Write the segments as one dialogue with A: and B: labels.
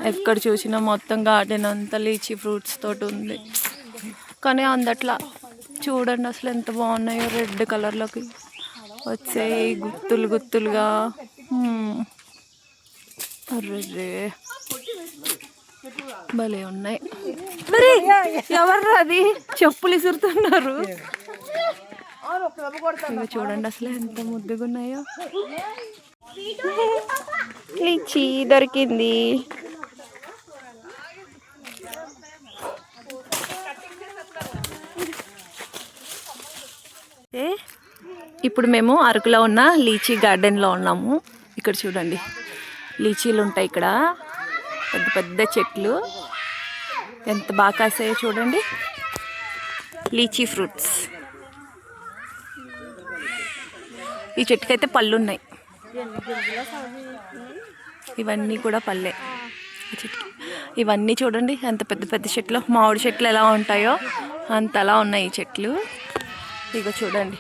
A: ఎక్కడ చూసినా మొత్తం గార్డెన్ అంతా లీచీ ఫ్రూట్స్ తోటి ఉంది. కానీ అందట్లా చూడండి అసలు ఎంత బాగున్నాయో, రెడ్ కలర్లోకి వచ్చాయి గుత్తులు గుత్తులుగా. అర్రే భలే ఉన్నాయి. మరి ఎవర్రా అది చెప్పులు ఇసురుతున్నారు. చూడండి అసలు ఎంత ముద్దుగా ఉన్నాయో. లీచీ దొరికింది. ఇప్పుడు మేము అరకులో ఉన్న లీచీ గార్డెన్లో ఉన్నాము. ఇక్కడ చూడండి లీచీలు ఉంటాయి. ఇక్కడ పెద్ద పెద్ద చెట్లు ఎంత బాగా కాసాయో చూడండి. Lychee fruits. ఈ చెట్టుకైతే పళ్ళు ఉన్నాయి. ఇవన్నీ కూడా పళ్ళే చెట్టు. ఇవన్నీ చూడండి ఎంత పెద్ద పెద్ద చెట్లు. మామిడి చెట్లు ఎలా ఉంటాయో అంతలా ఉన్నాయి ఈ చెట్లు. ఇగో చూడండి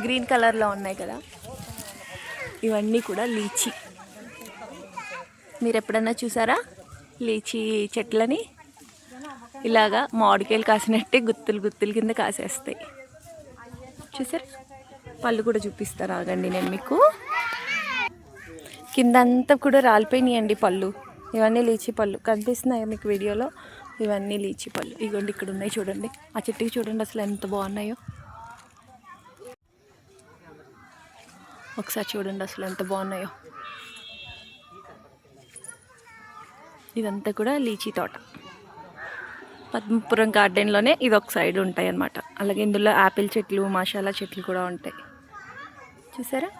A: గ్రీన్ కలర్లో ఉన్నాయి కదా, ఇవన్నీ కూడా లీచీ. మీరు ఎప్పుడన్నా చూసారా లీచీ చెట్లని? ఇలాగా మామిడికాయలు కాసినట్టే గుత్తులు గుత్తులు కింద కాసేస్తాయి. చూసారా? పళ్ళు కూడా చూపిస్తారు, ఆగండి నేను మీకు. కిందంతా కూడా రాలిపోయినాయండి పళ్ళు. ఇవన్నీ లీచీ పళ్ళు కనిపిస్తున్నాయా మీకు వీడియోలో? ఇవన్నీ లీచీ పళ్ళు. ఇగోండి ఇక్కడ ఉన్నాయి చూడండి. ఆ చెట్టుకి చూడండి అసలు ఎంత బాగున్నాయో. ఒకసారి చూడండి అసలు ఎంత బాగున్నాయో. ఇదంతా కూడా లీచీ తోట. పద్మపురం గార్డెన్లోనే ఇది ఒక సైడ్ ఉంటాయి అన్నమాట. అలాగే ఇందులో యాపిల్ చెట్లు, మసాలా చెట్లు కూడా ఉంటాయి. చూసారా?